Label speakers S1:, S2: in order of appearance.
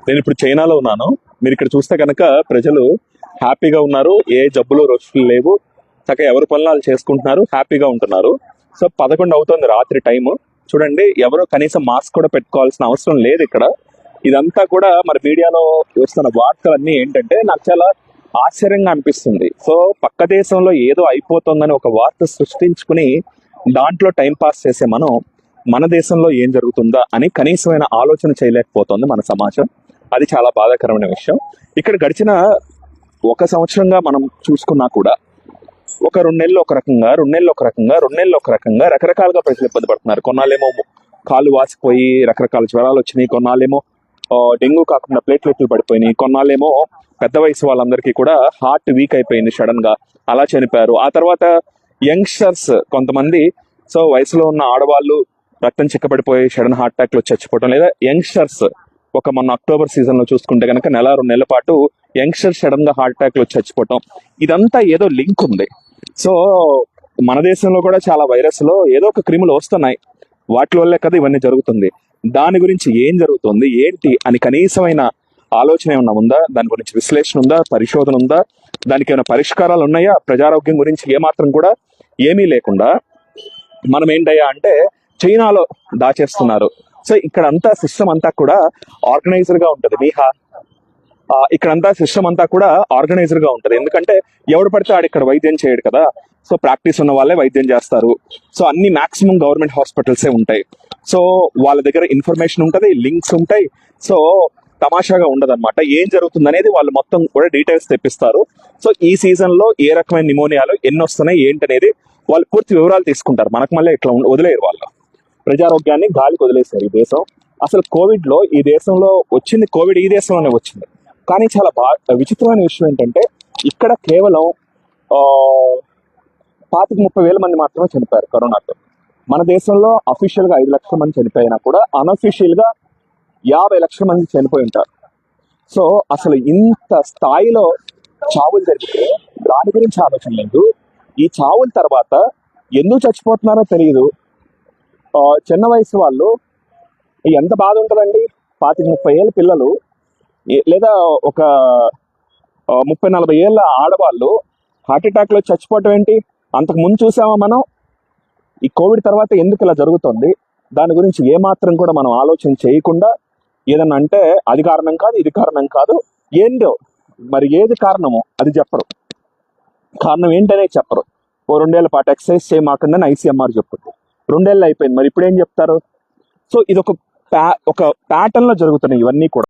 S1: నేను ఇప్పుడు చైనాలో ఉన్నాను. మీరు ఇక్కడ చూస్తే కనుక ప్రజలు హ్యాపీగా ఉన్నారు. ఏ జబ్బులు రొచ్చులు లేవు. చక్కగా ఎవరి పనులు వాళ్ళు చేసుకుంటున్నారు, హ్యాపీగా ఉంటున్నారు. సో 11 అవుతుంది రాత్రి టైము. చూడండి, ఎవరో కనీసం మాస్క్ కూడా పెట్టుకోవాల్సిన అవసరం లేదు ఇక్కడ. ఇదంతా కూడా మరి మీడియాలో వస్తున్న వార్తలన్నీ ఏంటంటే నాకు చాలా ఆశ్చర్యంగా అనిపిస్తుంది. సో పక్క దేశంలో ఏదో అయిపోతుందని ఒక వార్త సృష్టించుకుని దాంట్లో టైం పాస్ చేసే మనం మన దేశంలో ఏం జరుగుతుందా అని కనీసమైన ఆలోచన చేయలేకపోతుంది మన సమాజం. అది చాలా బాధాకరమైన విషయం. ఇక్కడ గడిచిన 1 సంవత్సరంగా మనం చూసుకున్నా కూడా ఒక 2 నెలలు ఒక రకంగా, 2 నెలలు ఒక రకంగా, 2 నెలలు ఒక రకంగా రకరకాలుగా ప్రజలు ఇబ్బంది పడుతున్నారు. కొన్నాళ్ళేమో కాళ్ళు వాసిపోయి రకరకాల జ్వరాలు వచ్చినాయి, కొన్నాళ్ళేమో డెంగ్యూ కాకుండా ప్లేట్లెట్లు పడిపోయినాయి, కొన్నాళ్ళేమో పెద్ద వయసు వాళ్ళందరికీ కూడా హార్ట్ వీక్ అయిపోయింది, సడన్ గా అలా చనిపోయారు. ఆ తర్వాత యంగ్స్టర్స్ కొంతమంది, సో వయసులో ఉన్న ఆడవాళ్ళు రక్తం చిక్కబడిపోయి సడన్ హార్ట్ అటాక్ లో చచ్చిపోవడం, లేదా యంగ్స్టర్స్ మొన్న అక్టోబర్ సీజన్ లో చూసుకుంటే కనుక 1-2 నెలల పాటు యంగ్స్టర్స్ సడన్ గా హార్ట్ అటాక్ లో చచ్చిపోవటం, ఇదంతా ఏదో లింక్ ఉంది. సో మన దేశంలో కూడా చాలా వైరస్లో ఏదో ఒక క్రిములు వస్తున్నాయి, వాటి వల్లే కదా ఇవన్నీ జరుగుతుంది. దాని గురించి ఏం జరుగుతుంది ఏంటి అని కనీసమైన ఆలోచన ఏమన్నా ఉందా? దాని గురించి విశ్లేషణ ఉందా? పరిశోధన ఉందా? దానికి ఏమైనా పరిష్కారాలు ఉన్నాయా? ప్రజారోగ్యం గురించి ఏమాత్రం కూడా ఏమీ లేకుండా మనం ఏంటయ్యా అంటే చైనాలో దాచేస్తున్నారు. సో ఇక్కడంతా సిస్టమ్ అంతా కూడా ఆర్గనైజర్ గా ఉంటుంది. ఇక్కడంతా సిస్టమ్ అంతా కూడా ఆర్గనైజర్ గా ఉంటుంది. ఎందుకంటే ఎవడు పడితే ఆడు ఇక్కడ వైద్యం చేయడు కదా. సో ప్రాక్టీస్ ఉన్న వాళ్ళే వైద్యం చేస్తారు. సో అన్ని మాక్సిమం గవర్నమెంట్ హాస్పిటల్సే ఉంటాయి. సో వాళ్ళ దగ్గర ఇన్ఫర్మేషన్ ఉంటుంది, లింక్స్ ఉంటాయి. సో తమాషాగా ఉండదు అనమాట. ఏం జరుగుతుంది అనేది వాళ్ళు మొత్తం కూడా డీటెయిల్స్ తెప్పిస్తారు. సో ఈ సీజన్ లో ఏ రకమైన నిమోనియాలు ఎన్ని వస్తున్నాయి ఏంటనేది వాళ్ళు పూర్తి వివరాలు తీసుకుంటారు. మనకు మళ్ళీ ఇట్లా వదిలేరు. వాళ్ళు ప్రజారోగ్యాన్ని గాలికి వదిలేశారు. ఈ దేశం అసలు కోవిడ్ లో ఈ దేశంలో వచ్చింది, కోవిడ్ ఈ దేశంలోనే వచ్చింది. కానీ చాలా విచిత్రమైన విషయం ఏంటంటే ఇక్కడ కేవలం 25-30 వేల మంది మాత్రమే చనిపోయారు కరోనాతో. మన దేశంలో అఫీషియల్ గా 5 లక్షల మంది చనిపోయినా కూడా అన్అఫీషియల్ గా 50 లక్షల మంది చనిపోయి ఉంటారు. సో అసలు ఇంత స్థాయిలో చావులు జరిగితే దాని గురించి ఆలోచన లేదు. ఈ చావుల తర్వాత ఎందుకు చచ్చిపోతున్నారో తెలియదు. చిన్న వయసు వాళ్ళు ఎంత బాధ ఉంటుందండి. 25-30 ఏళ్ళ పిల్లలు లేదా ఒక 30-40 ఏళ్ళ ఆడవాళ్ళు హార్ట్ అటాక్ లో చచ్చిపోవటం ఏంటి? అంతకు ముందు చూసామా మనం? ఈ కోవిడ్ తర్వాత ఎందుకు ఇలా జరుగుతుంది దాని గురించి ఏమాత్రం కూడా మనం ఆలోచన చేయకుండా ఏదన్నా అంటే అది కారణం కాదు, ఇది కారణం కాదు, ఏంటో మరి ఏది కారణమో అది చెప్పరు. కారణం ఏంటనే చెప్పరు. 2 ఏళ్ల పాటు ఎక్సర్సైజ్ చేయమాకుండా ఐసీఎంఆర్ చెప్తుంది. 2 ఏళ్ళు అయిపోయింది, మరి ఇప్పుడు ఏం చెప్తారు? సో ఇది ఒక ప్యాటర్న్ లో జరుగుతున్నాయి ఇవన్నీ కూడా.